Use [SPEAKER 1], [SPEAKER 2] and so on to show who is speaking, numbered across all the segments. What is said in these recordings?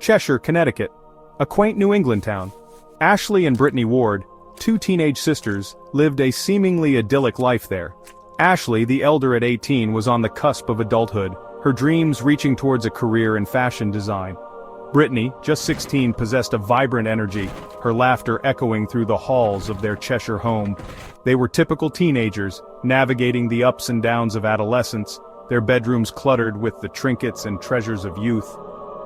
[SPEAKER 1] Cheshire, Connecticut. A quaint New England town. Ashley and Brittany Ward, two teenage sisters, lived a seemingly idyllic life there. Ashley, the elder at 18, was on the cusp of adulthood, her dreams reaching towards a career in fashion design. Brittany, just 16, possessed a vibrant energy, her laughter echoing through the halls of their Cheshire home. They were typical teenagers, navigating the ups and downs of adolescence, their bedrooms cluttered with the trinkets and treasures of youth.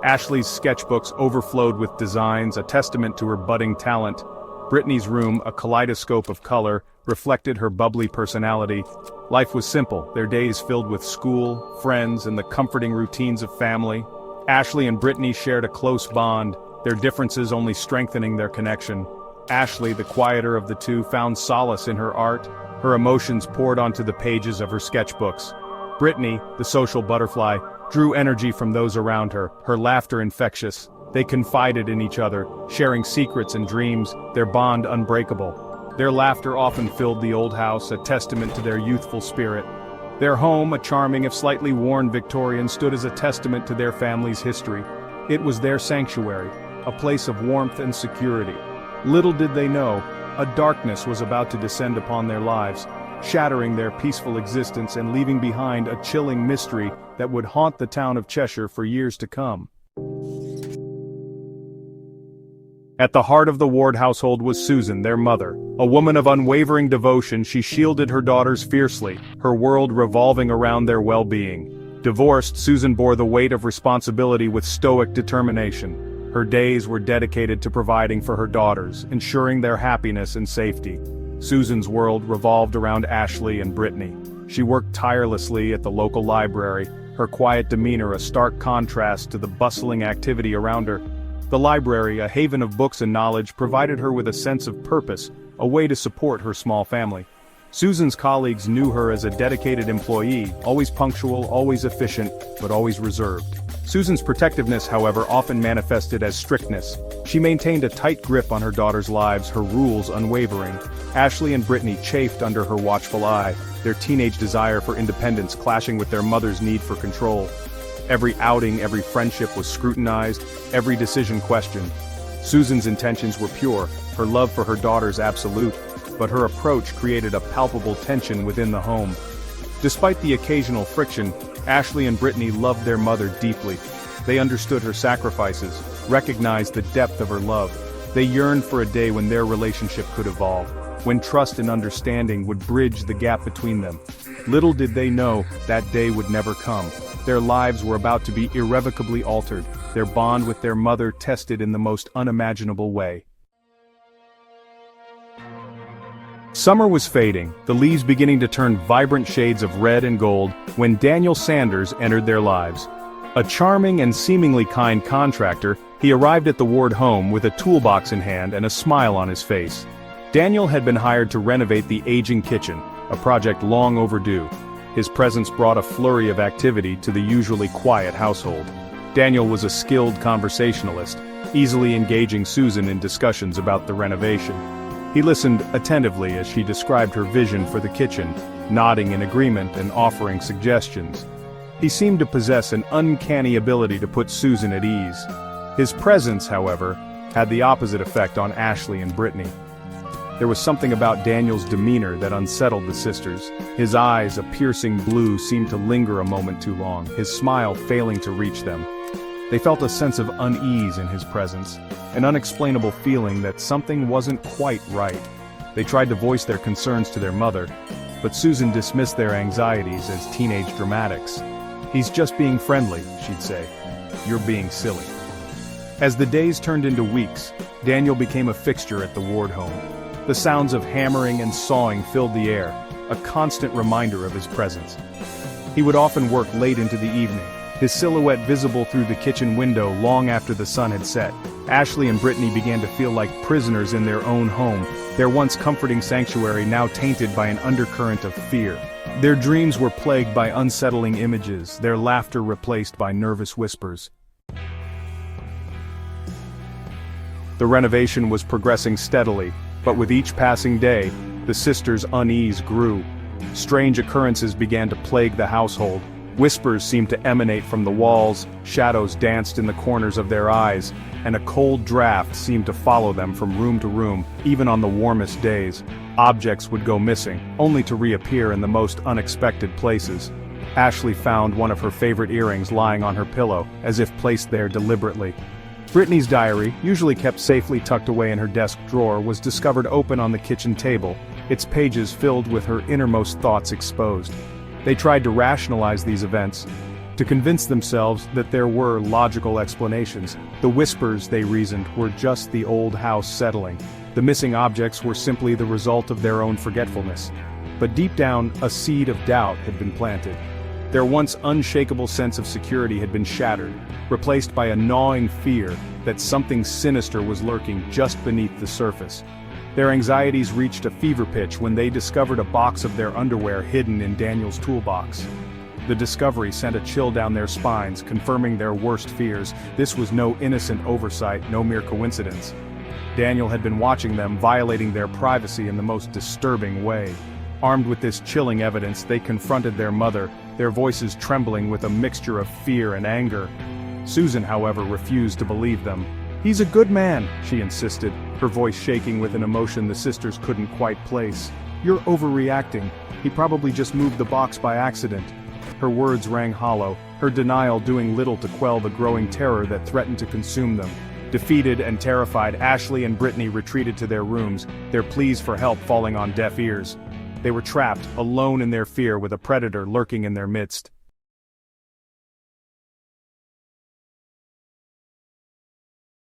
[SPEAKER 1] Ashley's sketchbooks overflowed with designs, a testament to her budding talent. Brittany's room, a kaleidoscope of color, reflected her bubbly personality. Life was simple, their days filled with school, friends, and the comforting routines of family. Ashley and Brittany shared a close bond, their differences only strengthening their connection. Ashley, the quieter of the two, found solace in her art, her emotions poured onto the pages of her sketchbooks. Brittany, the social butterfly, drew energy from those around her, her laughter infectious. They confided in each other, sharing secrets and dreams, their bond unbreakable. Their laughter often filled the old house, a testament to their youthful spirit. Their home, a charming if slightly worn Victorian, stood as a testament to their family's history. It was their sanctuary, a place of warmth and security. Little did they know, a darkness was about to descend upon their lives, shattering their peaceful existence and leaving behind a chilling mystery that would haunt the town of Cheshire for years to come. At the heart of the Ward household was Susan, their mother. A woman of unwavering devotion, she shielded her daughters fiercely, her world revolving around their well-being. Divorced, Susan bore the weight of responsibility with stoic determination. Her days were dedicated to providing for her daughters, ensuring their happiness and safety. Susan's world revolved around Ashley and Brittany. She worked tirelessly at the local library, her quiet demeanor a stark contrast to the bustling activity around her. The library, a haven of books and knowledge, provided her with a sense of purpose, a way to support her small family. Susan's colleagues knew her as a dedicated employee, always punctual, always efficient, but always reserved. Susan's protectiveness, however, often manifested as strictness. She maintained a tight grip on her daughters' lives, her rules unwavering. Ashley and Brittany chafed under her watchful eye, their teenage desire for independence clashing with their mother's need for control. Every outing, every friendship was scrutinized, every decision questioned. Susan's intentions were pure, her love for her daughters absolute, but her approach created a palpable tension within the home. Despite the occasional friction, Ashley and Brittany loved their mother deeply. They understood her sacrifices, recognized the depth of her love. They yearned for a day when their relationship could evolve, when trust and understanding would bridge the gap between them. Little did they know that day would never come. Their lives were about to be irrevocably altered, their bond with their mother tested in the most unimaginable way. Summer was fading, the leaves beginning to turn vibrant shades of red and gold, when Daniel Sanders entered their lives. A charming and seemingly kind contractor, he arrived at the Ward home with a toolbox in hand and a smile on his face. Daniel had been hired to renovate the aging kitchen, a project long overdue. His presence brought a flurry of activity to the usually quiet household. Daniel was a skilled conversationalist, easily engaging Susan in discussions about the renovation. He listened attentively as she described her vision for the kitchen, nodding in agreement and offering suggestions. He seemed to possess an uncanny ability to put Susan at ease. His presence, however, had the opposite effect on Ashley and Brittany. There was something about Daniel's demeanor that unsettled the sisters. His eyes, a piercing blue, seemed to linger a moment too long, his smile failing to reach them. They felt a sense of unease in his presence, an unexplainable feeling that something wasn't quite right. They tried to voice their concerns to their mother, but Susan dismissed their anxieties as teenage dramatics. "He's just being friendly," she'd say. "You're being silly." As the days turned into weeks, Daniel became a fixture at the Ward home. The sounds of hammering and sawing filled the air, a constant reminder of his presence. He would often work late into the evening, his silhouette visible through the kitchen window long after the sun had set. Ashley and Brittany began to feel like prisoners in their own home, their once comforting sanctuary now tainted by an undercurrent of fear. Their dreams were plagued by unsettling images, their laughter replaced by nervous whispers. The renovation was progressing steadily, but with each passing day, the sisters' unease grew. Strange occurrences began to plague the household. Whispers seemed to emanate from the walls, shadows danced in the corners of their eyes, and a cold draft seemed to follow them from room to room, even on the warmest days. Objects would go missing, only to reappear in the most unexpected places. Ashley found one of her favorite earrings lying on her pillow, as if placed there deliberately. Brittany's diary, usually kept safely tucked away in her desk drawer, was discovered open on the kitchen table, its pages filled with her innermost thoughts exposed. They tried to rationalize these events, to convince themselves that there were logical explanations. The whispers, they reasoned, were just the old house settling. The missing objects were simply the result of their own forgetfulness. But deep down, a seed of doubt had been planted. Their once unshakable sense of security had been shattered, replaced by a gnawing fear that something sinister was lurking just beneath the surface. Their anxieties reached a fever pitch when they discovered a box of their underwear hidden in Daniel's toolbox. The discovery sent a chill down their spines, confirming their worst fears. This was no innocent oversight, no mere coincidence. Daniel had been watching them, violating their privacy in the most disturbing way. Armed with this chilling evidence, they confronted their mother, their voices trembling with a mixture of fear and anger. Susan, however, refused to believe them. "He's a good man," she insisted, her voice shaking with an emotion the sisters couldn't quite place. "You're overreacting. He probably just moved the box by accident." Her words rang hollow, her denial doing little to quell the growing terror that threatened to consume them. Defeated and terrified, Ashley and Brittany retreated to their rooms, their pleas for help falling on deaf ears. They were trapped, alone in their fear with a predator lurking in their midst.